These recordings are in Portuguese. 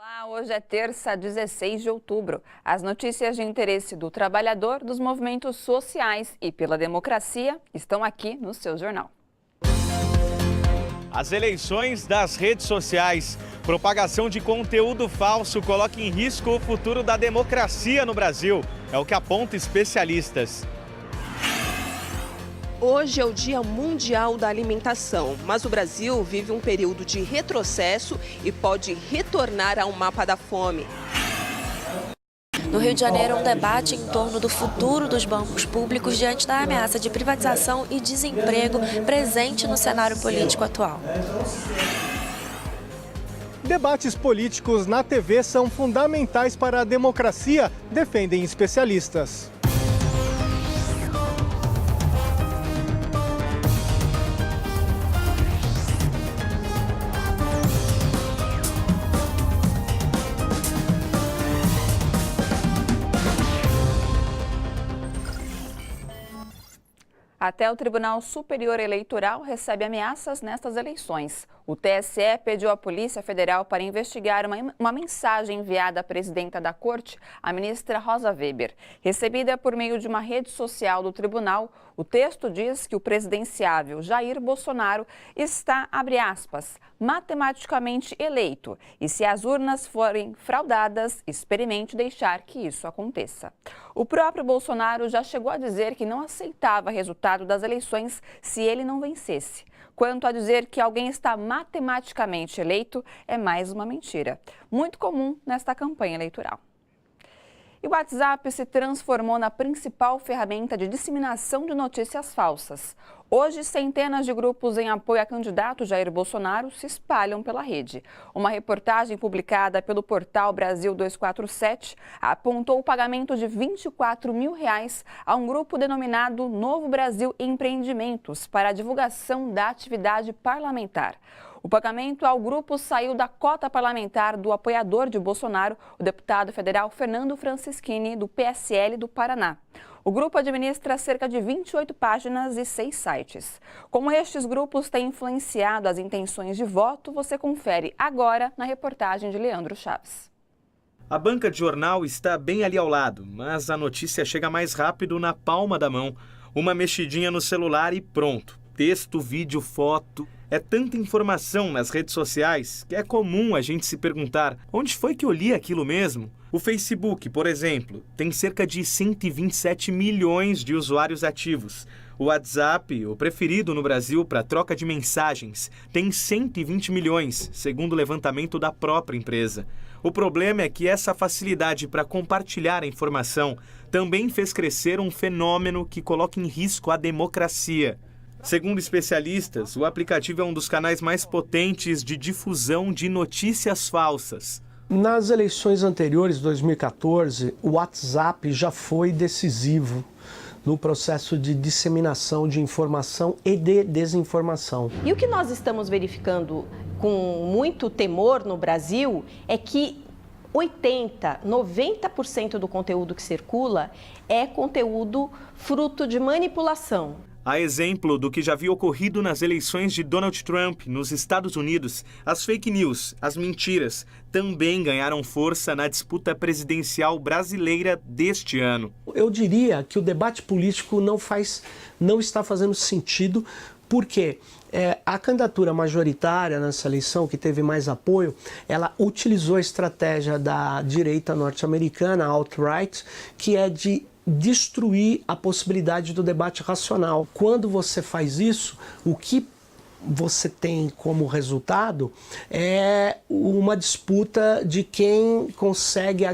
Olá, hoje é terça, 16 de outubro. As notícias de interesse do trabalhador, dos movimentos sociais e pela democracia estão aqui no seu jornal. As eleições das redes sociais. Propagação de conteúdo falso coloca em risco o futuro da democracia no Brasil. É o que apontam especialistas. Hoje é o Dia Mundial da Alimentação, mas o Brasil vive um período de retrocesso e pode retornar ao mapa da fome. No Rio de Janeiro, um debate em torno do futuro dos bancos públicos diante da ameaça de privatização e desemprego presente no cenário político atual. Debates políticos na TV são fundamentais para a democracia, defendem especialistas. Até o Tribunal Superior Eleitoral recebe ameaças nestas eleições. O TSE pediu à Polícia Federal para investigar uma mensagem enviada à presidenta da Corte, a ministra Rosa Weber. Recebida por meio de uma rede social do tribunal, o texto diz que o presidenciável Jair Bolsonaro está, abre aspas, matematicamente eleito e se as urnas forem fraudadas, experimente deixar que isso aconteça. O próprio Bolsonaro já chegou a dizer que não aceitava resultado das eleições se ele não vencesse. Quanto a dizer que alguém está matematicamente eleito, é mais uma mentira, muito comum nesta campanha eleitoral. E o WhatsApp se transformou na principal ferramenta de disseminação de notícias falsas. Hoje, centenas de grupos em apoio a candidato Jair Bolsonaro se espalham pela rede. Uma reportagem publicada pelo portal Brasil 247 apontou o pagamento de R$24 mil a um grupo denominado Novo Brasil Empreendimentos para a divulgação da atividade parlamentar. O pagamento ao grupo saiu da cota parlamentar do apoiador de Bolsonaro, o deputado federal Fernando Francischini, do PSL do Paraná. O grupo administra cerca de 28 páginas e 6 sites. Como estes grupos têm influenciado as intenções de voto, você confere agora na reportagem de Leandro Chaves. A banca de jornal está bem ali ao lado, mas a notícia chega mais rápido na palma da mão. Uma mexidinha no celular e pronto. Texto, vídeo, foto. É tanta informação nas redes sociais que é comum a gente se perguntar onde foi que eu li aquilo mesmo? O Facebook, por exemplo, tem cerca de 127 milhões de usuários ativos. O WhatsApp, o preferido no Brasil para troca de mensagens, tem 120 milhões, segundo o levantamento da própria empresa. O problema é que essa facilidade para compartilhar a informação também fez crescer um fenômeno que coloca em risco a democracia. Segundo especialistas, o aplicativo é um dos canais mais potentes de difusão de notícias falsas. Nas eleições anteriores, 2014, o WhatsApp já foi decisivo no processo de disseminação de informação e de desinformação. E o que nós estamos verificando com muito temor no Brasil é que 90% do conteúdo que circula é conteúdo fruto de manipulação. A exemplo do que já havia ocorrido nas eleições de Donald Trump nos Estados Unidos, as fake news, as mentiras, também ganharam força na disputa presidencial brasileira deste ano. Eu diria que o debate político não está fazendo sentido, porque a candidatura majoritária nessa eleição, que teve mais apoio, ela utilizou a estratégia da direita norte-americana, alt-right, que é de destruir a possibilidade do debate racional. Quando você faz isso, o que você tem como resultado é uma disputa de quem consegue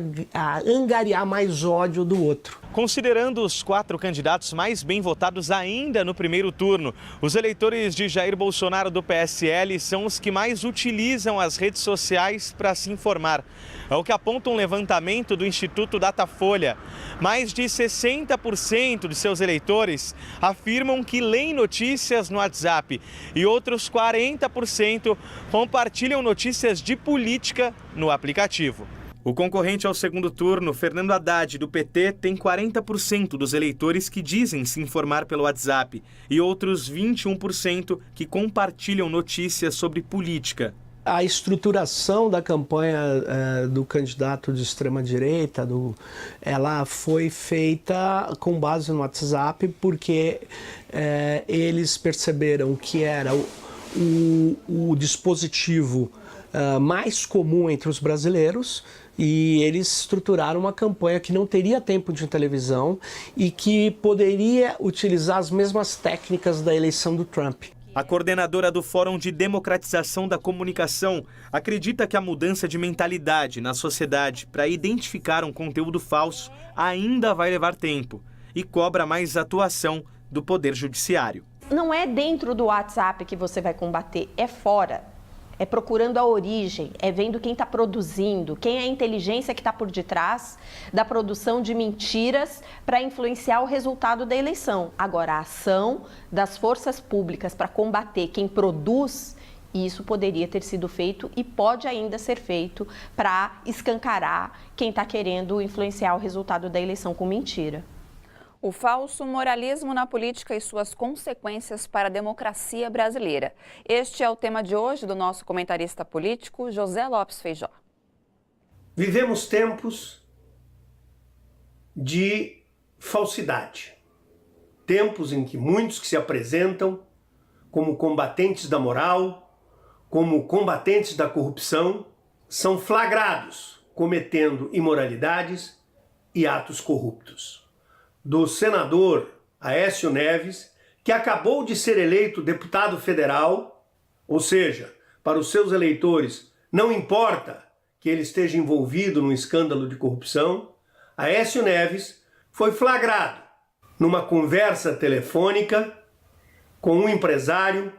angariar mais ódio do outro. Considerando os 4 candidatos mais bem votados ainda no primeiro turno, os eleitores de Jair Bolsonaro do PSL são os que mais utilizam as redes sociais para se informar. É o que aponta um levantamento do Instituto Datafolha. Mais de 60% de seus eleitores afirmam que leem notícias no WhatsApp e outros 40% compartilham notícias de política no aplicativo. O concorrente ao segundo turno, Fernando Haddad, do PT, tem 40% dos eleitores que dizem se informar pelo WhatsApp e outros 21% que compartilham notícias sobre política. A estruturação da campanha do candidato de extrema-direita, ela foi feita com base no WhatsApp, porque eles perceberam que era o dispositivo mais comum entre os brasileiros, e eles estruturaram uma campanha que não teria tempo de televisão e que poderia utilizar as mesmas técnicas da eleição do Trump. A coordenadora do Fórum de Democratização da Comunicação acredita que a mudança de mentalidade na sociedade para identificar um conteúdo falso ainda vai levar tempo e cobra mais atuação do Poder Judiciário. Não é dentro do WhatsApp que você vai combater, é fora. É procurando a origem, é vendo quem está produzindo, quem é a inteligência que está por detrás da produção de mentiras para influenciar o resultado da eleição. Agora, a ação das forças públicas para combater quem produz, isso poderia ter sido feito e pode ainda ser feito para escancarar quem está querendo influenciar o resultado da eleição com mentira. O falso moralismo na política e suas consequências para a democracia brasileira. Este é o tema de hoje do nosso comentarista político, José Lopes Feijó. Vivemos tempos de falsidade. Tempos em que muitos que se apresentam como combatentes da moral, como combatentes da corrupção, são flagrados cometendo imoralidades e atos corruptos. Do senador Aécio Neves, que acabou de ser eleito deputado federal, ou seja, para os seus eleitores não importa que ele esteja envolvido num escândalo de corrupção, Aécio Neves foi flagrado numa conversa telefônica com um empresário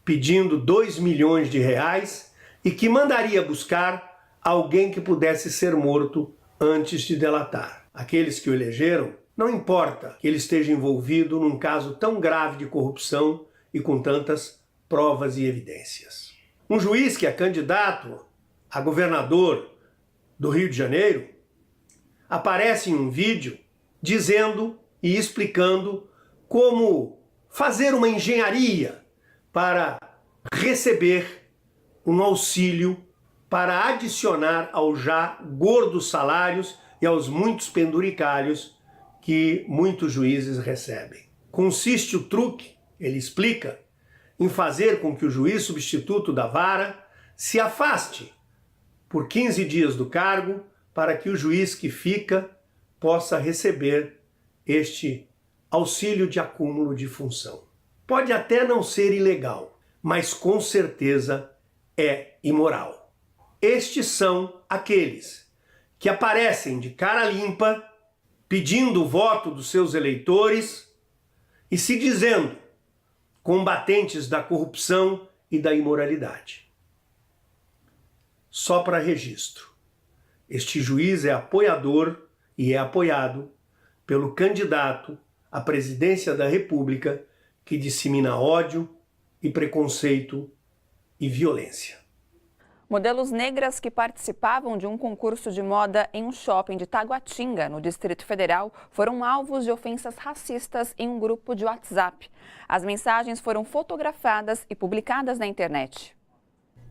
pedindo 2 milhões de reais e que mandaria buscar alguém que pudesse ser morto antes de delatar. Aqueles que o elegeram, não importa que ele esteja envolvido num caso tão grave de corrupção e com tantas provas e evidências. Um juiz que é candidato a governador do Rio de Janeiro aparece em um vídeo dizendo e explicando como fazer uma engenharia para receber um auxílio para adicionar aos já gordos salários e aos muitos penduricários que muitos juízes recebem. Consiste o truque, ele explica, em fazer com que o juiz substituto da vara se afaste por 15 dias do cargo para que o juiz que fica possa receber este auxílio de acúmulo de função. Pode até não ser ilegal, mas com certeza é imoral. Estes são aqueles que aparecem de cara limpa pedindo o voto dos seus eleitores e se dizendo combatentes da corrupção e da imoralidade. Só para registro, este juiz é apoiador e é apoiado pelo candidato à presidência da República que dissemina ódio e preconceito e violência. Modelos negras que participavam de um concurso de moda em um shopping de Taguatinga, no Distrito Federal, foram alvos de ofensas racistas em um grupo de WhatsApp. As mensagens foram fotografadas e publicadas na internet.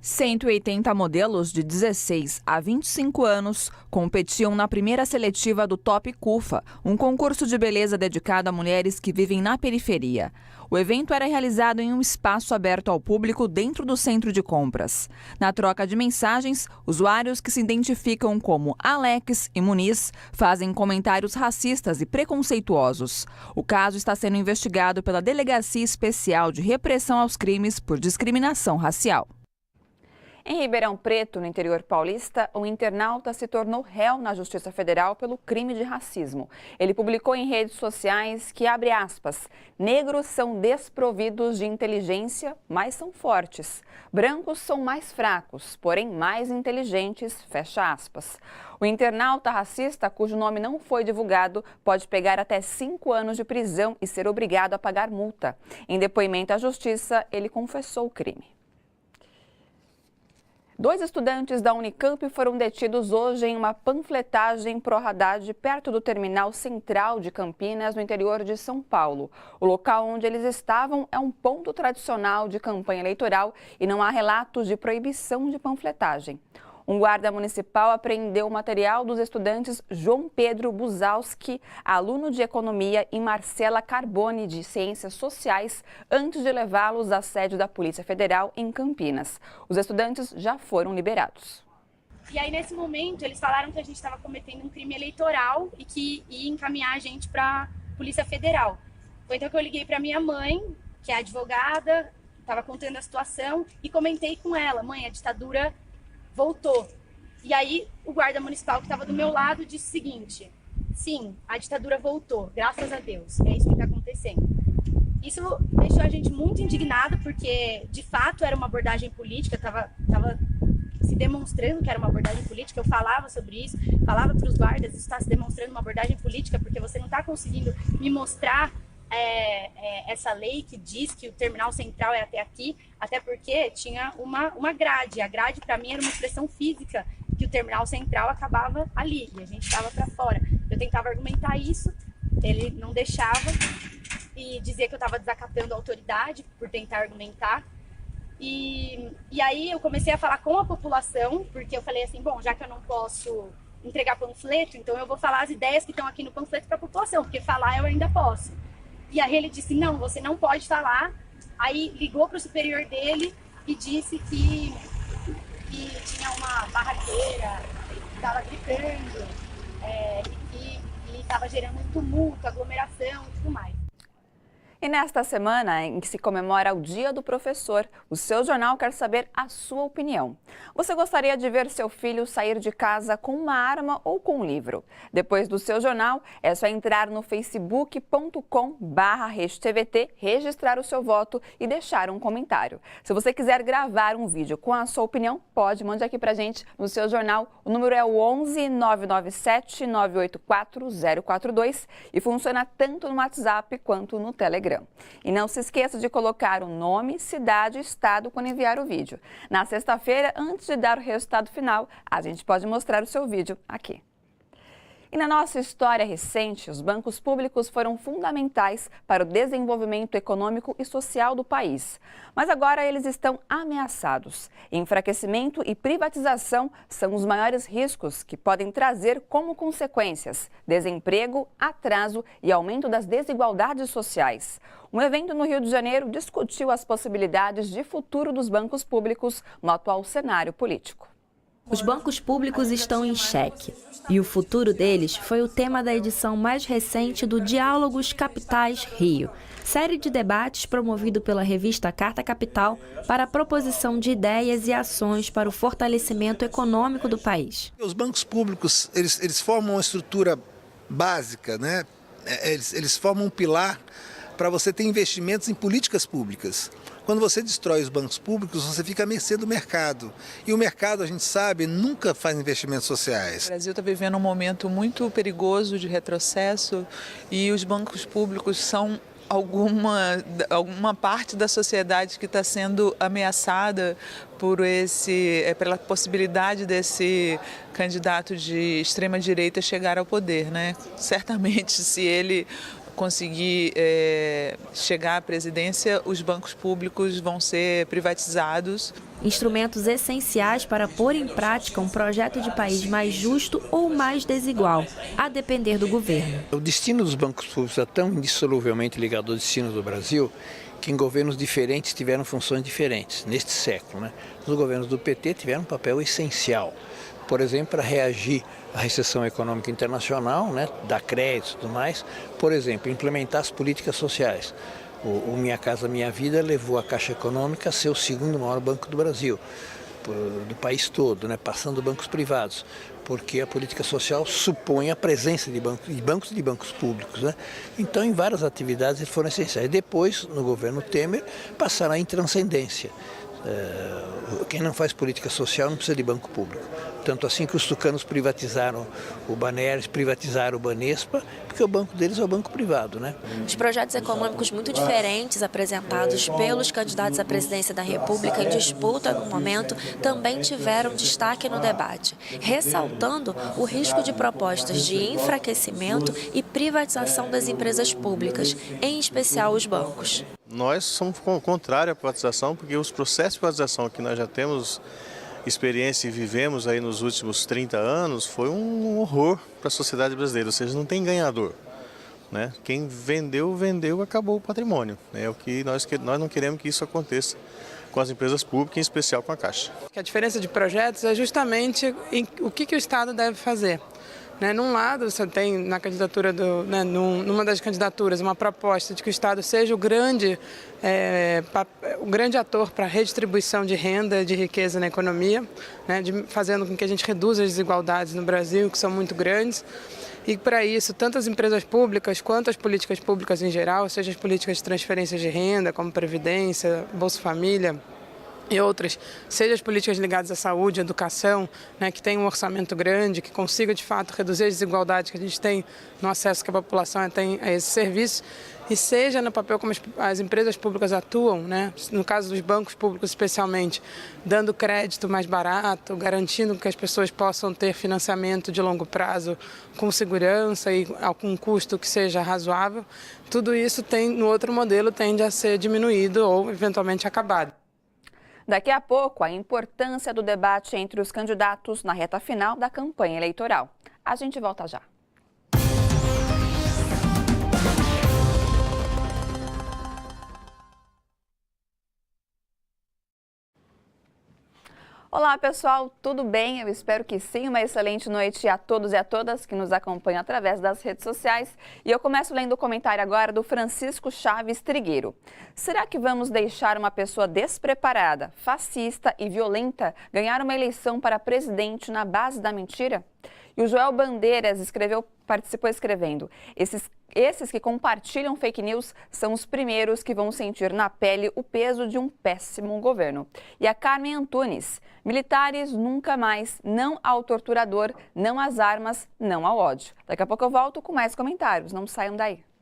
180 modelos de 16 a 25 anos competiam na primeira seletiva do Top Cufa, um concurso de beleza dedicado a mulheres que vivem na periferia. O evento era realizado em um espaço aberto ao público dentro do centro de compras. Na troca de mensagens, usuários que se identificam como Alex e Muniz fazem comentários racistas e preconceituosos. O caso está sendo investigado pela Delegacia Especial de Repressão aos Crimes por Discriminação Racial. Em Ribeirão Preto, no interior paulista, um internauta se tornou réu na Justiça Federal pelo crime de racismo. Ele publicou em redes sociais que, abre aspas, negros são desprovidos de inteligência, mas são fortes. Brancos são mais fracos, porém mais inteligentes, fecha aspas. O internauta racista, cujo nome não foi divulgado, pode pegar até 5 anos de prisão e ser obrigado a pagar multa. Em depoimento à Justiça, ele confessou o crime. 2 estudantes da Unicamp foram detidos hoje em uma panfletagem pró-Haddad perto do terminal central de Campinas, no interior de São Paulo. O local onde eles estavam é um ponto tradicional de campanha eleitoral e não há relatos de proibição de panfletagem. Um guarda municipal apreendeu o material dos estudantes João Pedro Buzalski, aluno de Economia, e Marcela Carboni, de Ciências Sociais, antes de levá-los à sede da Polícia Federal em Campinas. Os estudantes já foram liberados. E aí, nesse momento, eles falaram que a gente estava cometendo um crime eleitoral e que ia encaminhar a gente para a Polícia Federal. Foi então que eu liguei para minha mãe, que é advogada, estava contando a situação, e comentei com ela: mãe, a ditadura voltou. E aí o guarda municipal que estava do meu lado disse o seguinte: sim, a ditadura voltou, graças a Deus, é isso que está acontecendo. Isso deixou a gente muito indignado, porque de fato era uma abordagem política, estava se demonstrando que era uma abordagem política. Eu falava sobre isso, falava para os guardas: isso está se demonstrando uma abordagem política, porque você não está conseguindo me mostrar essa lei que diz que o terminal central é até aqui, até porque tinha uma grade. A grade, para mim, era uma expressão física, que o terminal central acabava ali e a gente estava para fora. Eu tentava argumentar isso, ele não deixava e dizia que eu estava desacatando a autoridade por tentar argumentar. E aí eu comecei a falar com a população, porque eu falei assim: bom, já que eu não posso entregar panfleto, então eu vou falar as ideias que estão aqui no panfleto para a população, porque falar eu ainda posso. E aí ele disse: não, você não pode falar. Aí ligou para o superior dele e disse que tinha uma barraqueira, que estava gritando, e que estava gerando um tumulto, aglomeração e tudo mais. E nesta semana em que se comemora o Dia do Professor, o Seu Jornal quer saber a sua opinião. Você gostaria de ver seu filho sair de casa com uma arma ou com um livro? Depois do Seu Jornal, é só entrar no facebook.com/RedeTVT, registrar o seu voto e deixar um comentário. Se você quiser gravar um vídeo com a sua opinião, pode, mande aqui pra gente no Seu Jornal. O número é o 11 997 984 042 e funciona tanto no WhatsApp quanto no Telegram. E não se esqueça de colocar o nome, cidade e estado quando enviar o vídeo. Na sexta-feira, antes de dar o resultado final, a gente pode mostrar o seu vídeo aqui. E na nossa história recente, os bancos públicos foram fundamentais para o desenvolvimento econômico e social do país. Mas agora eles estão ameaçados. Enfraquecimento e privatização são os maiores riscos que podem trazer como consequências desemprego, atraso e aumento das desigualdades sociais. Um evento no Rio de Janeiro discutiu as possibilidades de futuro dos bancos públicos no atual cenário político. Os bancos públicos estão em xeque e o futuro deles foi o tema da edição mais recente do Diálogos Capitais Rio, série de debates promovido pela revista Carta Capital para a proposição de ideias e ações para o fortalecimento econômico do país. Os bancos públicos, eles formam uma estrutura básica, né? Eles formam um pilar para você ter investimentos em políticas públicas. Quando você destrói os bancos públicos, você fica à mercê do mercado. E o mercado, a gente sabe, nunca faz investimentos sociais. O Brasil está vivendo um momento muito perigoso de retrocesso e os bancos públicos são alguma parte da sociedade que está sendo ameaçada pela possibilidade desse candidato de extrema-direita chegar ao poder, né? Certamente, se ele conseguir chegar à presidência, os bancos públicos vão ser privatizados. Instrumentos essenciais para pôr em prática um projeto de país mais justo ou mais desigual, a depender do governo. O destino dos bancos públicos é tão indissoluvelmente ligado ao destino do Brasil que em governos diferentes tiveram funções diferentes neste século, né? Os governos do PT tiveram um papel essencial. Por exemplo, para reagir à recessão econômica internacional, né, dar crédito e tudo mais. Por exemplo, implementar as políticas sociais. O Minha Casa Minha Vida levou a Caixa Econômica a ser o segundo maior banco do Brasil, do país todo, né, passando bancos privados, porque a política social supõe a presença de bancos públicos, né? Então, em várias atividades eles foram essenciais. Depois, no governo Temer, passaram à intranscendência. Quem não faz política social não precisa de banco público. Tanto assim que os tucanos privatizaram o Baneres, privatizaram o Banespa, porque o banco deles é o banco privado, né? Os projetos econômicos muito diferentes apresentados pelos candidatos à presidência da República em disputa no momento também tiveram destaque no debate, ressaltando o risco de propostas de enfraquecimento e privatização das empresas públicas, em especial os bancos. Nós somos contrários à privatização, porque os processos de privatização que nós já temos experiência e vivemos aí nos últimos 30 anos foi um horror para a sociedade brasileira, ou seja, não tem ganhador, né? Quem vendeu, acabou o patrimônio. É o que nós não queremos que isso aconteça com as empresas públicas, em especial com a Caixa. A diferença de projetos é justamente o que o Estado deve fazer. Num lado, você tem na candidatura, numa das candidaturas, uma proposta de que o Estado seja o grande ator para a redistribuição de renda e de riqueza na economia, fazendo com que a gente reduza as desigualdades no Brasil, que são muito grandes. E para isso, tanto as empresas públicas quanto as políticas públicas em geral, seja as políticas de transferência de renda, como Previdência, Bolsa Família, e outras, seja as políticas ligadas à saúde, à educação, que tem um orçamento grande, que consiga de fato reduzir as desigualdades que a gente tem no acesso que a população tem a esses serviços, e seja no papel como as empresas públicas atuam, no caso dos bancos públicos especialmente, dando crédito mais barato, garantindo que as pessoas possam ter financiamento de longo prazo com segurança e com um custo que seja razoável. Tudo isso no outro modelo tende a ser diminuído ou eventualmente acabado. Daqui a pouco, a importância do debate entre os candidatos na reta final da campanha eleitoral. A gente volta já. Olá pessoal, tudo bem? Eu espero que sim. Uma excelente noite a todos e a todas que nos acompanham através das redes sociais. E eu começo lendo o comentário agora do Francisco Chaves Trigueiro. Será que vamos deixar uma pessoa despreparada, fascista e violenta ganhar uma eleição para presidente na base da mentira? E o Joel Bandeiras participou escrevendo: Esses que compartilham fake news são os primeiros que vão sentir na pele o peso de um péssimo governo. E a Carmen Antunes: militares nunca mais, não ao torturador, não às armas, não ao ódio. Daqui a pouco eu volto com mais comentários, não saiam daí. –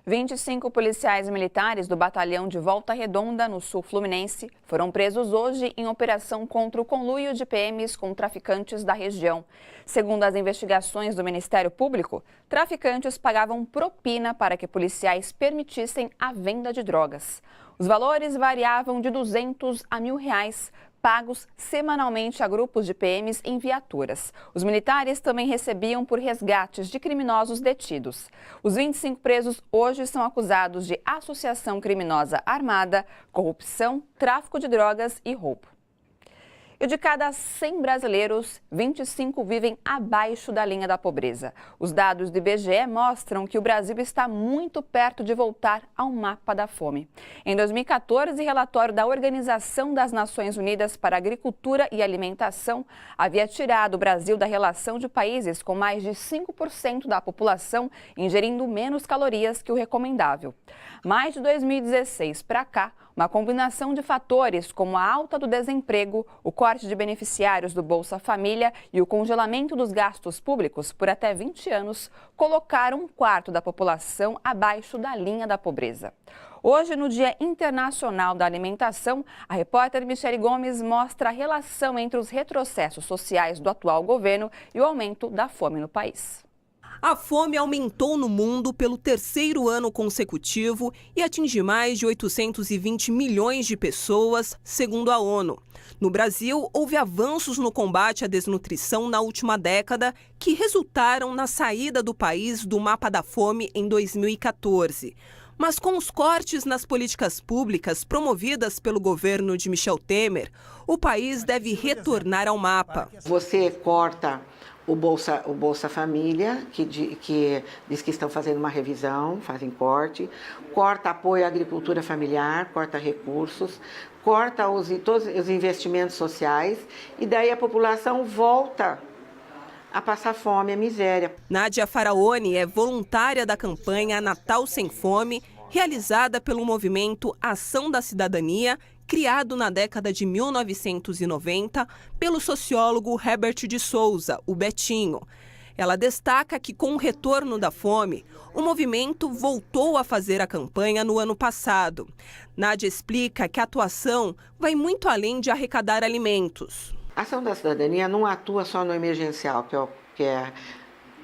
25 policiais militares do batalhão de Volta Redonda, no sul fluminense, foram presos hoje em operação contra o conluio de PMs com traficantes da região. Segundo as investigações do Ministério Público, traficantes pagavam propina para que policiais permitissem a venda de drogas. Os valores variavam de R$200 a R$1.000, pagos semanalmente a grupos de PMs em viaturas. Os militares também recebiam por resgates de criminosos detidos. Os 25 presos hoje são acusados de associação criminosa armada, corrupção, tráfico de drogas e roubo. E de cada 100 brasileiros, 25 vivem abaixo da linha da pobreza. Os dados do IBGE mostram que o Brasil está muito perto de voltar ao mapa da fome. Em 2014, relatório da Organização das Nações Unidas para a Agricultura e Alimentação havia tirado o Brasil da relação de países com mais de 5% da população ingerindo menos calorias que o recomendável. Mas de 2016 para cá, uma combinação de fatores como a alta do desemprego, o corte de beneficiários do Bolsa Família e o congelamento dos gastos públicos por até 20 anos colocaram um quarto da população abaixo da linha da pobreza. Hoje, no Dia Internacional da Alimentação, a repórter Michele Gomes mostra a relação entre os retrocessos sociais do atual governo e o aumento da fome no país. A fome aumentou no mundo pelo 3º ano consecutivo e atinge mais de 820 milhões de pessoas, segundo a ONU. No Brasil, houve avanços no combate à desnutrição na última década que resultaram na saída do país do mapa da fome em 2014. Mas com os cortes nas políticas públicas promovidas pelo governo de Michel Temer, o país deve retornar ao mapa. Você corta o Bolsa Família, que diz que estão fazendo uma revisão, fazem corte, corta apoio à agricultura familiar, corta recursos, corta todos os investimentos sociais e daí a população volta a passar fome, a miséria. Nádia Faraone é voluntária da campanha Natal Sem Fome, realizada pelo movimento Ação da Cidadania, criado na década de 1990 pelo sociólogo Herbert de Souza, o Betinho. Ela destaca que, com o retorno da fome, o movimento voltou a fazer a campanha no ano passado. Nádia explica que a atuação vai muito além de arrecadar alimentos. A Ação da Cidadania não atua só no emergencial, que é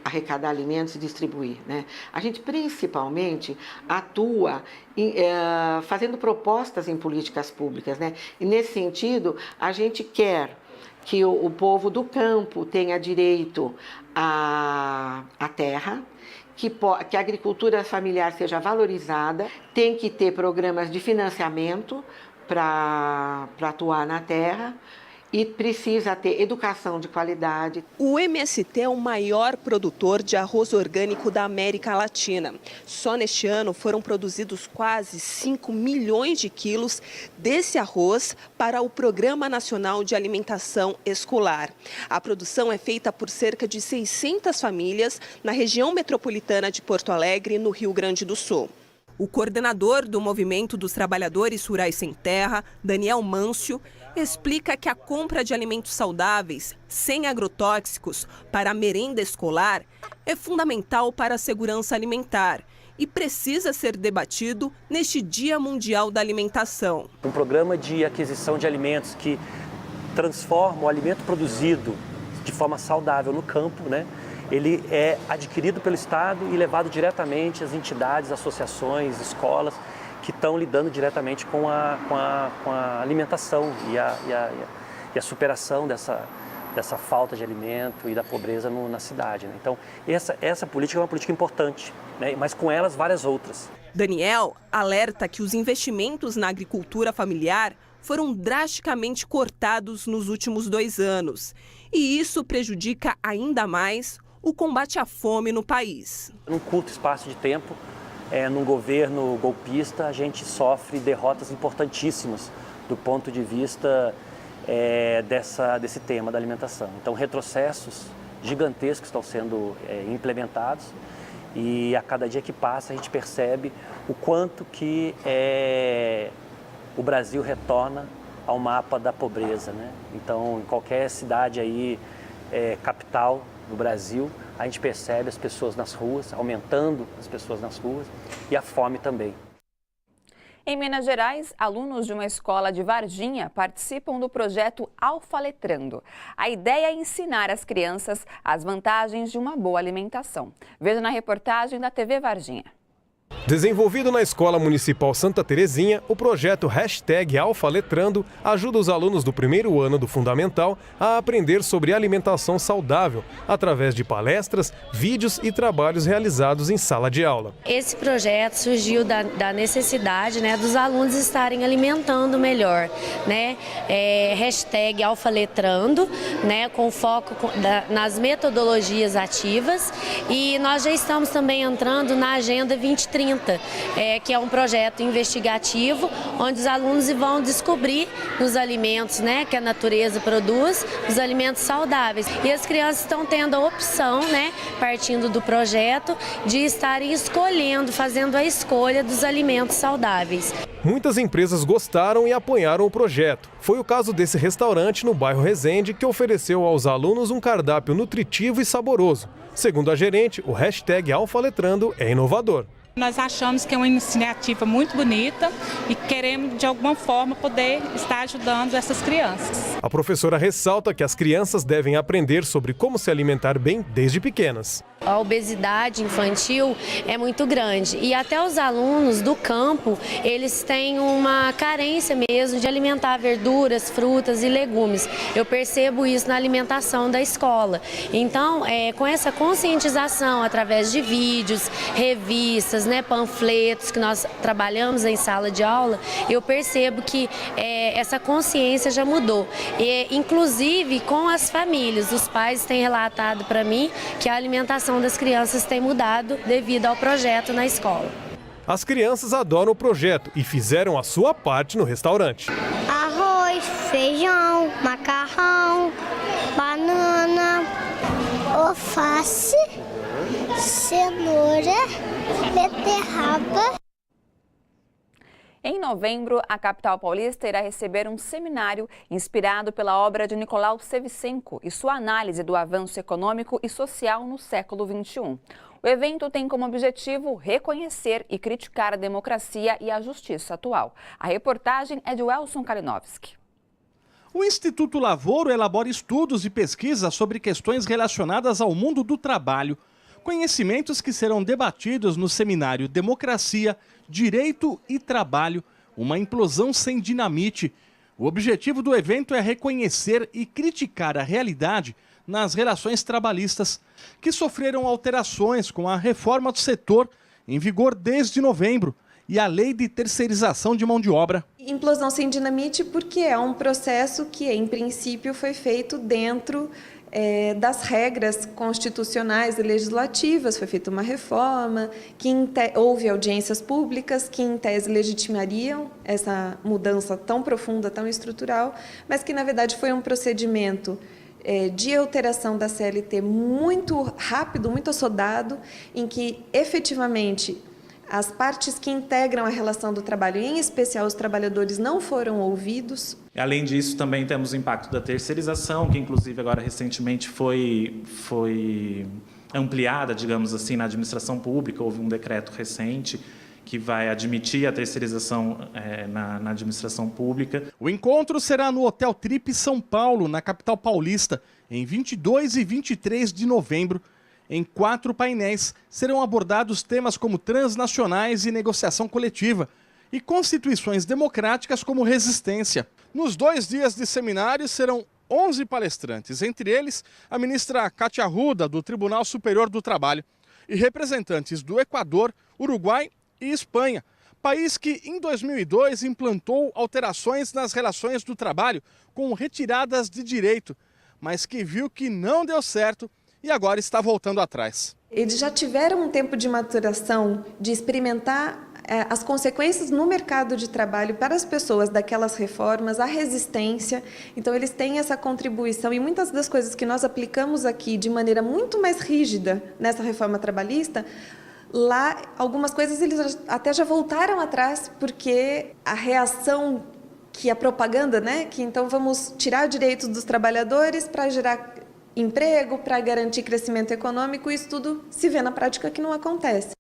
arrecadar alimentos e distribuir, né? A gente principalmente atua fazendo propostas em políticas públicas, né? E nesse sentido, a gente quer que o povo do campo tenha direito à terra, que a agricultura familiar seja valorizada, tem que ter programas de financiamento para atuar na terra, e precisa ter educação de qualidade. O MST é o maior produtor de arroz orgânico da América Latina. Só neste ano foram produzidos quase 5 milhões de quilos desse arroz para o Programa Nacional de Alimentação Escolar. A produção é feita por cerca de 600 famílias na região metropolitana de Porto Alegre, no Rio Grande do Sul. O coordenador do Movimento dos Trabalhadores Rurais Sem Terra, Daniel Mâncio, explica que a compra de alimentos saudáveis, sem agrotóxicos, para a merenda escolar é fundamental para a segurança alimentar e precisa ser debatido neste Dia Mundial da Alimentação. Um programa de aquisição de alimentos que transforma o alimento produzido de forma saudável no campo, né? Ele é adquirido pelo Estado e levado diretamente às entidades, associações, escolas que estão lidando diretamente com a alimentação e a superação dessa falta de alimento e da pobreza na cidade, né? Então, essa política é uma política importante, né? Mas com elas várias outras. Daniel alerta que os investimentos na agricultura familiar foram drasticamente cortados nos últimos 2 anos. E isso prejudica ainda mais o combate à fome no país. Num curto espaço de tempo, num governo golpista, a gente sofre derrotas importantíssimas do ponto de vista desse tema da alimentação. Então, retrocessos gigantescos estão sendo implementados e a cada dia que passa a gente percebe o quanto que o Brasil retorna ao mapa da pobreza, né? Então, em qualquer cidade aí, capital do Brasil, a gente percebe as pessoas nas ruas, aumentando as pessoas nas ruas e a fome também. Em Minas Gerais, alunos de uma escola de Varginha participam do projeto Alfaletrando. A ideia é ensinar às crianças as vantagens de uma boa alimentação. Veja na reportagem da TV Varginha. Desenvolvido na Escola Municipal Santa Terezinha, o projeto #Alfaletrando ajuda os alunos do 1º ano do Fundamental a aprender sobre alimentação saudável, através de palestras, vídeos e trabalhos realizados em sala de aula. Esse projeto surgiu da necessidade, né, dos alunos estarem alimentando melhor, né? #Alfaletrando, né, com foco nas metodologias ativas, e nós já estamos também entrando na Agenda 2030, que é um projeto investigativo onde os alunos vão descobrir nos alimentos, né, que a natureza produz, os alimentos saudáveis. E as crianças estão tendo a opção, né, partindo do projeto, de estarem escolhendo, fazendo a escolha dos alimentos saudáveis. Muitas empresas gostaram e apoiaram o projeto. Foi o caso desse restaurante no bairro Resende, que ofereceu aos alunos um cardápio nutritivo e saboroso. Segundo a gerente, o #Alfaletrando é inovador. Nós achamos que é uma iniciativa muito bonita e queremos, de alguma forma, poder estar ajudando essas crianças. A professora ressalta que as crianças devem aprender sobre como se alimentar bem desde pequenas. A obesidade infantil é muito grande e até os alunos do campo, eles têm uma carência mesmo de alimentar verduras, frutas e legumes. Eu percebo isso na alimentação da escola. Então, com essa conscientização através de vídeos, revistas, panfletos que nós trabalhamos em sala de aula, eu percebo que essa consciência já mudou. E, inclusive com as famílias, os pais têm relatado para mim que a alimentação das crianças tem mudado devido ao projeto na escola. As crianças adoram o projeto e fizeram a sua parte no restaurante. Arroz, feijão, macarrão, banana, alface, cenoura, beterraba. Em novembro, a capital paulista irá receber um seminário inspirado pela obra de Nicolau Shevchenko e sua análise do avanço econômico e social no século XXI. O evento tem como objetivo reconhecer e criticar a democracia e a justiça atual. A reportagem é de Welson Kalinowski. O Instituto Lavoro elabora estudos e pesquisas sobre questões relacionadas ao mundo do trabalho. Conhecimentos que serão debatidos no seminário Democracia, Direito e Trabalho, uma implosão sem dinamite. O objetivo do evento é reconhecer e criticar a realidade nas relações trabalhistas, que sofreram alterações com a reforma do setor, em vigor desde novembro, e a lei de terceirização de mão de obra. Implosão sem dinamite porque é um processo que, em princípio, foi feito dentro das regras constitucionais e legislativas. Foi feita uma reforma, houve audiências públicas que, em tese, legitimariam essa mudança tão profunda, tão estrutural, mas que, na verdade, foi um procedimento de alteração da CLT muito rápido, muito assodado, em que, efetivamente, as partes que integram a relação do trabalho, em especial os trabalhadores, não foram ouvidos. Além disso, também temos o impacto da terceirização, que inclusive agora recentemente foi ampliada, digamos assim, na administração pública. Houve um decreto recente que vai admitir a terceirização na administração pública. O encontro será no Hotel Trip São Paulo, na capital paulista, em 22 e 23 de novembro. Em 4 painéis serão abordados temas como transnacionais e negociação coletiva e constituições democráticas como resistência. Nos 2 dias de seminário serão 11 palestrantes, entre eles a ministra Kátia Arruda, do Tribunal Superior do Trabalho, e representantes do Equador, Uruguai e Espanha, país que em 2002 implantou alterações nas relações do trabalho com retiradas de direito, mas que viu que não deu certo e agora está voltando atrás. Eles já tiveram um tempo de maturação, de experimentar as consequências no mercado de trabalho para as pessoas daquelas reformas, a resistência. Então, eles têm essa contribuição e muitas das coisas que nós aplicamos aqui de maneira muito mais rígida nessa reforma trabalhista, lá, algumas coisas eles até já voltaram atrás, porque a reação que a propaganda, que então vamos tirar direitos dos trabalhadores para gerar emprego, para garantir crescimento econômico, isso tudo se vê na prática que não acontece.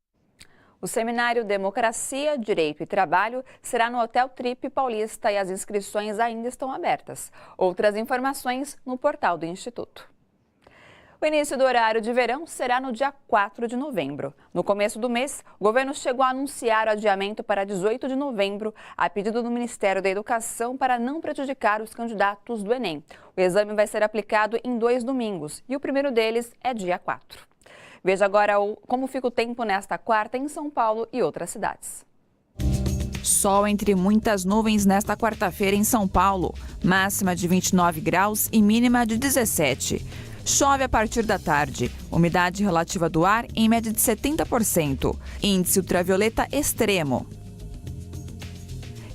O seminário Democracia, Direito e Trabalho será no Hotel Trip Paulista e as inscrições ainda estão abertas. Outras informações no portal do Instituto. O início do horário de verão será no dia 4 de novembro. No começo do mês, o governo chegou a anunciar o adiamento para 18 de novembro, a pedido do Ministério da Educação para não prejudicar os candidatos do Enem. O exame vai ser aplicado em 2 domingos e o primeiro deles é dia 4. Veja agora como fica o tempo nesta quarta em São Paulo e outras cidades. Sol entre muitas nuvens nesta quarta-feira em São Paulo. Máxima de 29 graus e mínima de 17. Chove a partir da tarde. Umidade relativa do ar em média de 70%. Índice ultravioleta extremo.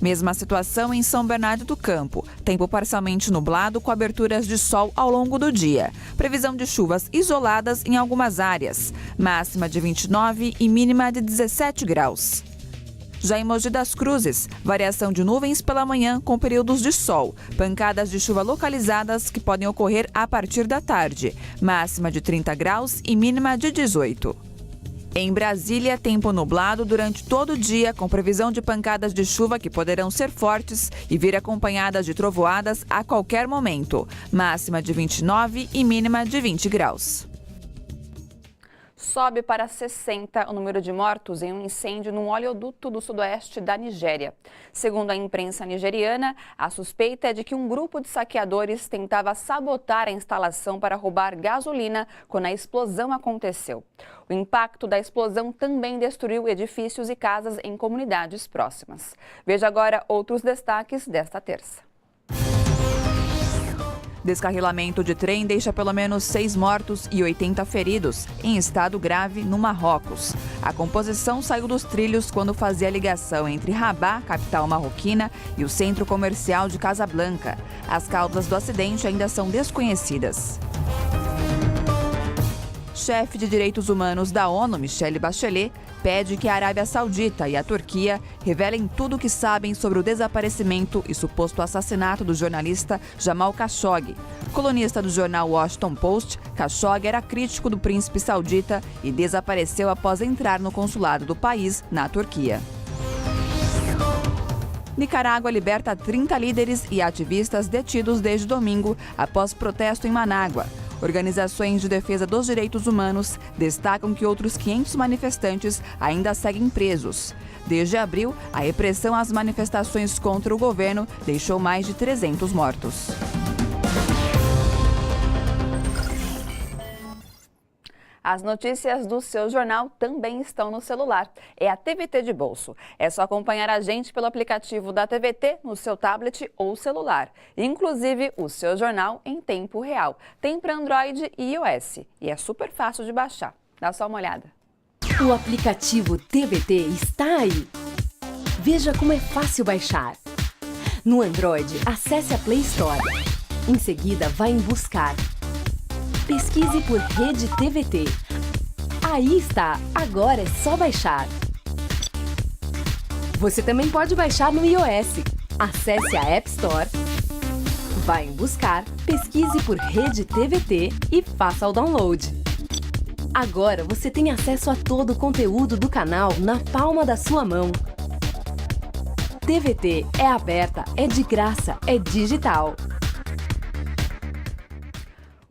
Mesma situação em São Bernardo do Campo. Tempo parcialmente nublado com aberturas de sol ao longo do dia. Previsão de chuvas isoladas em algumas áreas. Máxima de 29 e mínima de 17 graus. Já em Mogi das Cruzes, variação de nuvens pela manhã com períodos de sol. Pancadas de chuva localizadas que podem ocorrer a partir da tarde. Máxima de 30 graus e mínima de 18. Em Brasília, tempo nublado durante todo o dia, com previsão de pancadas de chuva que poderão ser fortes e vir acompanhadas de trovoadas a qualquer momento. Máxima de 29 e mínima de 20 graus. Sobe para 60 o número de mortos em um incêndio num oleoduto do sudoeste da Nigéria. Segundo a imprensa nigeriana, a suspeita é de que um grupo de saqueadores tentava sabotar a instalação para roubar gasolina quando a explosão aconteceu. O impacto da explosão também destruiu edifícios e casas em comunidades próximas. Veja agora outros destaques desta terça. Descarrilamento de trem deixa pelo menos 6 mortos e 80 feridos, em estado grave, no Marrocos. A composição saiu dos trilhos quando fazia ligação entre Rabat, capital marroquina, e o centro comercial de Casablanca. As causas do acidente ainda são desconhecidas. Chefe de Direitos Humanos da ONU, Michelle Bachelet, pede que a Arábia Saudita e a Turquia revelem tudo o que sabem sobre o desaparecimento e suposto assassinato do jornalista Jamal Khashoggi. Colunista do jornal Washington Post, Khashoggi era crítico do príncipe saudita e desapareceu após entrar no consulado do país na Turquia. Nicarágua liberta 30 líderes e ativistas detidos desde domingo após protesto em Manágua. Organizações de defesa dos direitos humanos destacam que outros 500 manifestantes ainda seguem presos. Desde abril, a repressão às manifestações contra o governo deixou mais de 300 mortos. As notícias do seu jornal também estão no celular. É a TVT de bolso. É só acompanhar a gente pelo aplicativo da TVT no seu tablet ou celular. Inclusive o seu jornal em tempo real. Tem para Android e iOS. E é super fácil de baixar. Dá só uma olhada. O aplicativo TVT está aí. Veja como é fácil baixar. No Android, acesse a Play Store. Em seguida, vá em Buscar. Pesquise por Rede TVT. Aí está, agora é só baixar. Você também pode baixar no iOS. Acesse a App Store, vá em Buscar, pesquise por Rede TVT e faça o download. Agora você tem acesso a todo o conteúdo do canal na palma da sua mão. TVT é aberta, é de graça, é digital.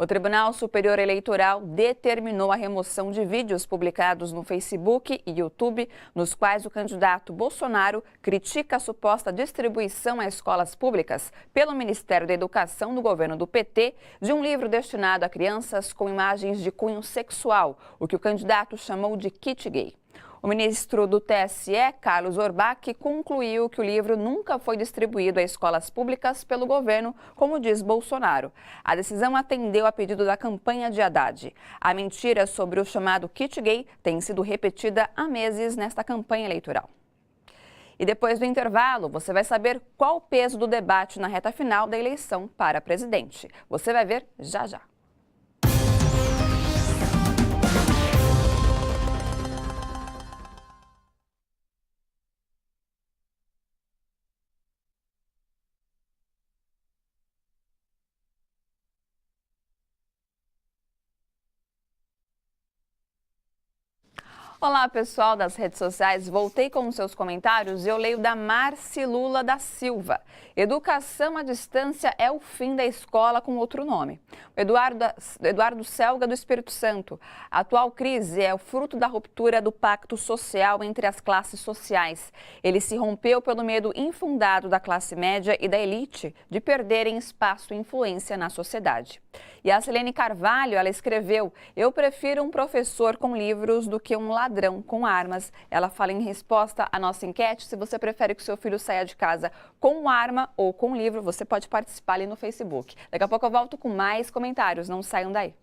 O Tribunal Superior Eleitoral determinou a remoção de vídeos publicados no Facebook e YouTube, nos quais o candidato Bolsonaro critica a suposta distribuição a escolas públicas pelo Ministério da Educação do governo do PT de um livro destinado a crianças com imagens de cunho sexual, o que o candidato chamou de kit gay. O ministro do TSE, Carlos Orbach, concluiu que o livro nunca foi distribuído a escolas públicas pelo governo, como diz Bolsonaro. A decisão atendeu a pedido da campanha de Haddad. A mentira sobre o chamado kit gay tem sido repetida há meses nesta campanha eleitoral. E depois do intervalo, você vai saber qual o peso do debate na reta final da eleição para presidente. Você vai ver já já. Olá, pessoal das redes sociais. Voltei com os seus comentários e eu leio da Marci Lula da Silva. Educação à distância é o fim da escola com outro nome. Eduardo Selga do Espírito Santo. A atual crise é o fruto da ruptura do pacto social entre as classes sociais. Ele se rompeu pelo medo infundado da classe média e da elite de perderem espaço e influência na sociedade. E a Selene Carvalho, ela escreveu: eu prefiro um professor com livros do que um ladrão com armas. Ela fala em resposta à nossa enquete. Se você prefere que seu filho saia de casa com arma ou com livro, você pode participar ali no Facebook. Daqui a pouco eu volto com mais comentários. Não saiam daí.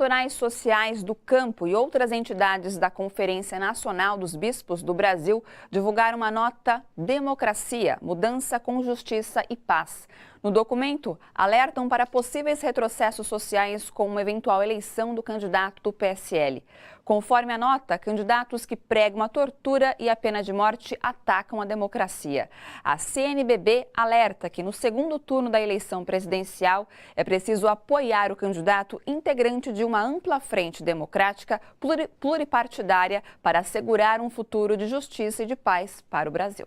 Pastorais sociais do campo e outras entidades da Conferência Nacional dos Bispos do Brasil divulgaram uma nota Democracia, Mudança com Justiça e Paz. No documento, alertam para possíveis retrocessos sociais com uma eventual eleição do candidato do PSL. Conforme a nota, candidatos que pregam a tortura e a pena de morte atacam a democracia. A CNBB alerta que no segundo turno da eleição presidencial é preciso apoiar o candidato integrante de uma ampla frente democrática pluripartidária para assegurar um futuro de justiça e de paz para o Brasil.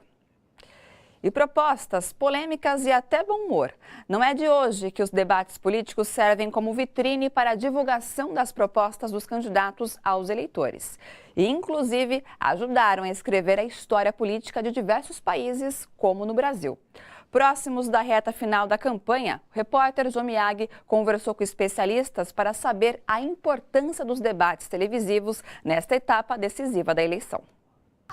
E propostas, polêmicas e até bom humor. Não é de hoje que os debates políticos servem como vitrine para a divulgação das propostas dos candidatos aos eleitores. E, inclusive, ajudaram a escrever a história política de diversos países, como no Brasil. Próximos da reta final da campanha, o repórter João Miyagi conversou com especialistas para saber a importância dos debates televisivos nesta etapa decisiva da eleição.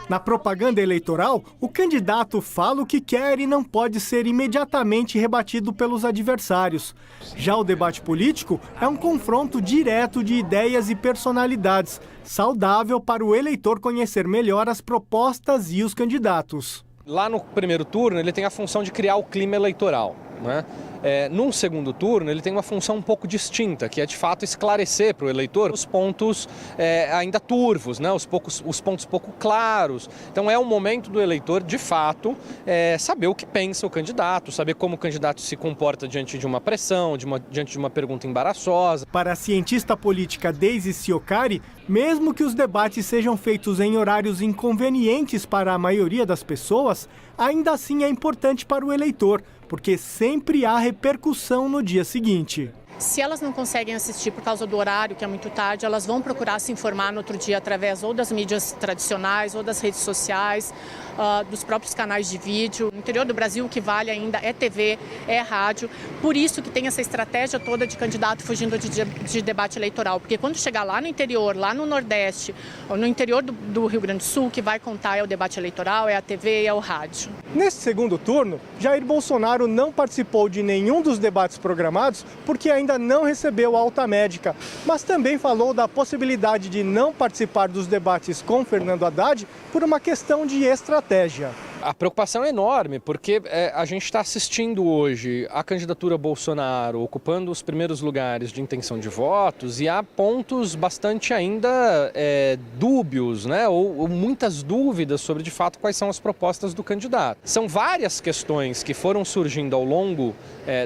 Na propaganda eleitoral, o candidato fala o que quer e não pode ser imediatamente rebatido pelos adversários. Já o debate político é um confronto direto de ideias e personalidades, saudável para o eleitor conhecer melhor as propostas e os candidatos. Lá no primeiro turno, ele tem a função de criar o clima eleitoral, né? Num segundo turno, ele tem uma função um pouco distinta, que é de fato esclarecer para o eleitor os pontos ainda turvos, né? Os pontos pouco claros. Então é o momento do eleitor, de fato, saber o que pensa o candidato, saber como o candidato se comporta diante de uma pressão, diante de uma pergunta embaraçosa. Para a cientista política Daisy Siocari, mesmo que os debates sejam feitos em horários inconvenientes para a maioria das pessoas, ainda assim é importante para o eleitor, porque sempre há repercussão no dia seguinte. Se elas não conseguem assistir por causa do horário, que é muito tarde, elas vão procurar se informar no outro dia através ou das mídias tradicionais, ou das redes sociais, dos próprios canais de vídeo. No interior do Brasil, o que vale ainda é TV, é rádio. Por isso que tem essa estratégia toda de candidato fugindo de debate eleitoral. Porque quando chegar lá no interior, lá no Nordeste, ou no interior do Rio Grande do Sul, o que vai contar é o debate eleitoral, é a TV e é o rádio. Nesse segundo turno, Jair Bolsonaro não participou de nenhum dos debates programados porque ainda não recebeu alta médica, mas também falou da possibilidade de não participar dos debates com Fernando Haddad por uma questão de estratégia. A preocupação é enorme, porque a gente está assistindo hoje a candidatura Bolsonaro ocupando os primeiros lugares de intenção de votos e há pontos bastante ainda dúbios, né? ou muitas dúvidas sobre, de fato, quais são as propostas do candidato. São várias questões que foram surgindo ao longo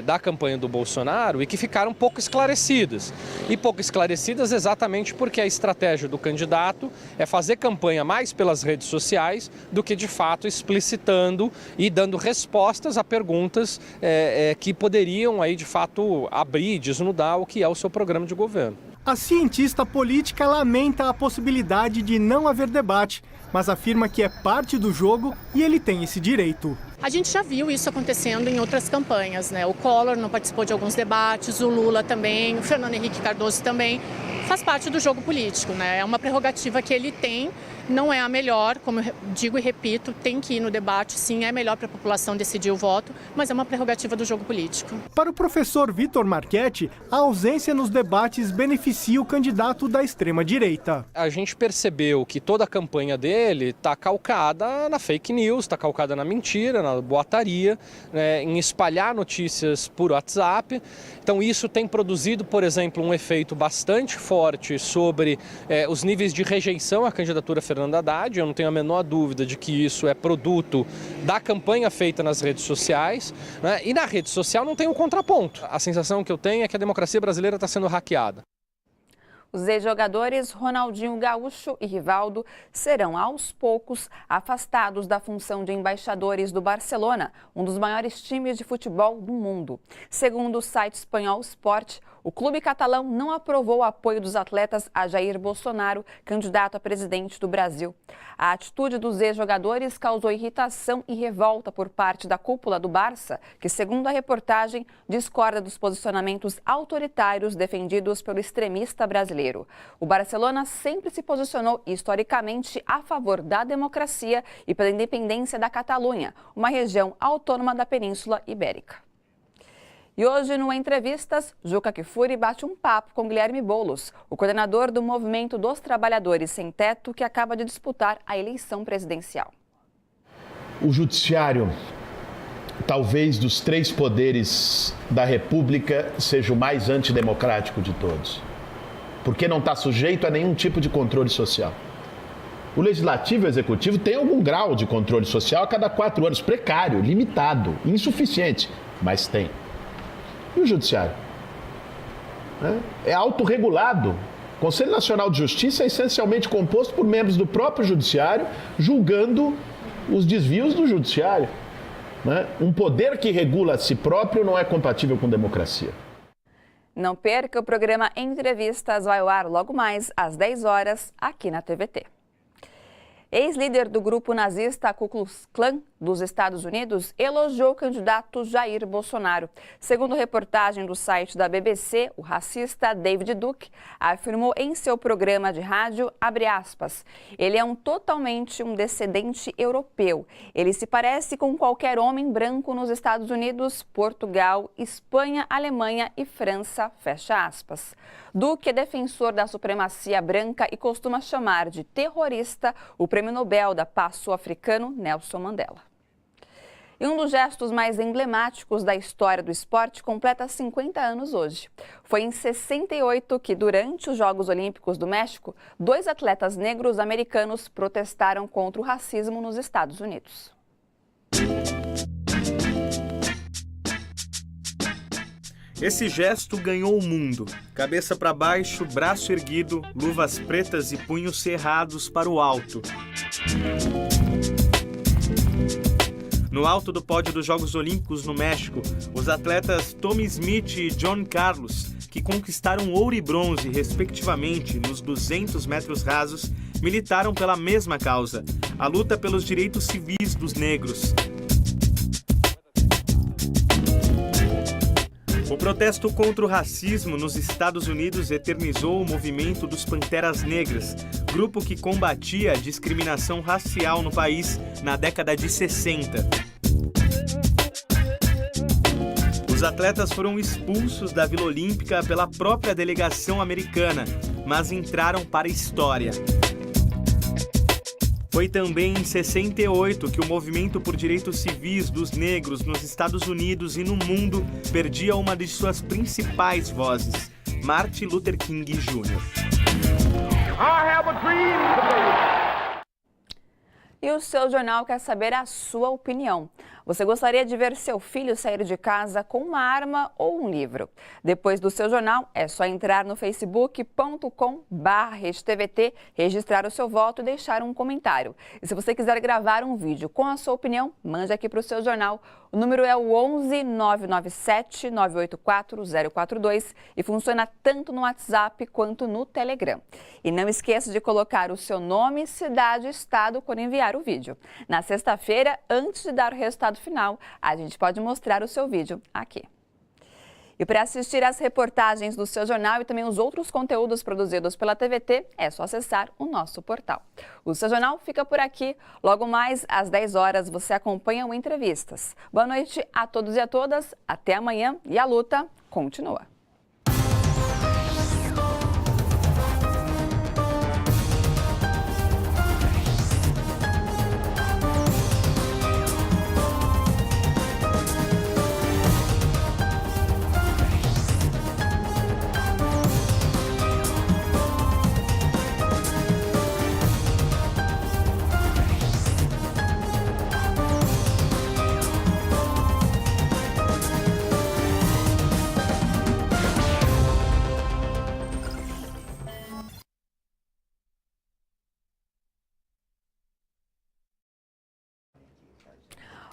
da campanha do Bolsonaro e que ficaram pouco esclarecidas. E pouco esclarecidas exatamente porque a estratégia do candidato é fazer campanha mais pelas redes sociais do que, de fato, explicitando e dando respostas a perguntas que poderiam, aí, de fato, abrir, desnudar o que é o seu programa de governo. A cientista política lamenta a possibilidade de não haver debate, mas afirma que é parte do jogo e ele tem esse direito. A gente já viu isso acontecendo em outras campanhas, né? O Collor não participou de alguns debates, o Lula também, o Fernando Henrique Cardoso também. Faz parte do jogo político, né? É uma prerrogativa que ele tem, não é a melhor, como eu digo e repito, tem que ir no debate, sim, é melhor para a população decidir o voto, mas é uma prerrogativa do jogo político. Para o professor Vitor Marchetti, a ausência nos debates beneficia o candidato da extrema-direita. A gente percebeu que toda a campanha dele está calcada na fake news, está calcada na mentira, na boataria, né, em espalhar notícias por WhatsApp. Então isso tem produzido, por exemplo, um efeito bastante forte sobre os níveis de rejeição à candidatura Fernando Haddad. Eu não tenho a menor dúvida de que isso é produto da campanha feita nas redes sociais, né? E na rede social não tem um contraponto. A sensação que eu tenho é que a democracia brasileira está sendo hackeada. Os ex-jogadores Ronaldinho Gaúcho e Rivaldo serão, aos poucos, afastados da função de embaixadores do Barcelona, um dos maiores times de futebol do mundo. Segundo o site espanhol Sport, o clube catalão não aprovou o apoio dos atletas a Jair Bolsonaro, candidato a presidente do Brasil. A atitude dos ex-jogadores causou irritação e revolta por parte da cúpula do Barça, que, segundo a reportagem, discorda dos posicionamentos autoritários defendidos pelo extremista brasileiro. O Barcelona sempre se posicionou historicamente a favor da democracia e pela independência da Catalunha, uma região autônoma da Península Ibérica. E hoje, no Entrevistas, Juca Kfouri bate um papo com Guilherme Boulos, o coordenador do Movimento dos Trabalhadores Sem Teto, que acaba de disputar a eleição presidencial. O judiciário talvez dos 3 poderes da República, seja o mais antidemocrático de todos. Porque não está sujeito a nenhum tipo de controle social. O Legislativo e o Executivo têm algum grau de controle social a cada 4 anos, precário, limitado, insuficiente, mas tem. E o Judiciário? É autorregulado. O Conselho Nacional de Justiça é essencialmente composto por membros do próprio Judiciário, julgando os desvios do Judiciário. Um poder que regula a si próprio não é compatível com democracia. Não perca, o programa Entrevistas vai ao ar logo mais às 10 horas aqui na TVT. Ex-líder do grupo nazista Ku Klux Klan dos Estados Unidos elogiou o candidato Jair Bolsonaro. Segundo reportagem do site da BBC, o racista David Duke afirmou em seu programa de rádio, abre aspas, ele é totalmente um descendente europeu. Ele se parece com qualquer homem branco nos Estados Unidos, Portugal, Espanha, Alemanha e França, fecha aspas. Duque é defensor da supremacia branca e costuma chamar de terrorista o Prêmio Nobel da Paz sul-africano Nelson Mandela. E um dos gestos mais emblemáticos da história do esporte completa 50 anos hoje. Foi em 68 que, durante os Jogos Olímpicos do México, 2 atletas negros americanos protestaram contra o racismo nos Estados Unidos. Esse gesto ganhou o mundo. Cabeça para baixo, braço erguido, luvas pretas e punhos cerrados para o alto. No alto do pódio dos Jogos Olímpicos no México, os atletas Tommy Smith e John Carlos, que conquistaram ouro e bronze, respectivamente, nos 200 metros rasos, militaram pela mesma causa, a luta pelos direitos civis dos negros. O protesto contra o racismo nos Estados Unidos eternizou o movimento dos Panteras Negras, grupo que combatia a discriminação racial no país na década de 60. Os atletas foram expulsos da Vila Olímpica pela própria delegação americana, mas entraram para a história. Foi também em 68 que o movimento por direitos civis dos negros nos Estados Unidos e no mundo perdia uma de suas principais vozes, Martin Luther King Jr. E o seu jornal quer saber a sua opinião. Você gostaria de ver seu filho sair de casa com uma arma ou um livro? Depois do seu jornal, é só entrar no facebook.com/RedeTVT, registrar o seu voto e deixar um comentário. E se você quiser gravar um vídeo com a sua opinião, mande aqui para o seu jornal. O número é o 11 997 984 042 e funciona tanto no WhatsApp quanto no Telegram. E não esqueça de colocar o seu nome, cidade e estado quando enviar o vídeo. Na sexta-feira, antes de dar o resultado final, a gente pode mostrar o seu vídeo aqui. E para assistir às reportagens do seu jornal e também os outros conteúdos produzidos pela TVT, é só acessar o nosso portal. O seu jornal fica por aqui. Logo mais, às 10 horas, você acompanha o Entrevistas. Boa noite a todos e a todas. Até amanhã e a luta continua.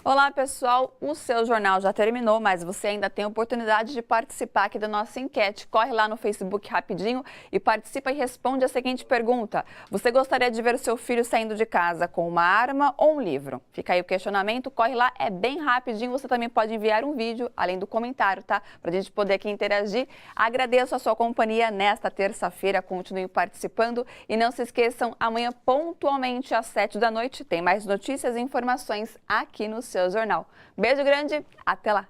Olá pessoal, o seu jornal já terminou, mas você ainda tem a oportunidade de participar aqui da nossa enquete. Corre lá no Facebook rapidinho e participa e responde a seguinte pergunta. Você gostaria de ver seu filho saindo de casa com uma arma ou um livro? Fica aí o questionamento, corre lá, é bem rapidinho. Você também pode enviar um vídeo, além do comentário, tá? Pra gente poder aqui interagir. Agradeço a sua companhia nesta terça-feira, continue participando. E não se esqueçam, amanhã pontualmente às 7 da noite tem mais notícias e informações aqui no seu jornal. Beijo grande, até lá!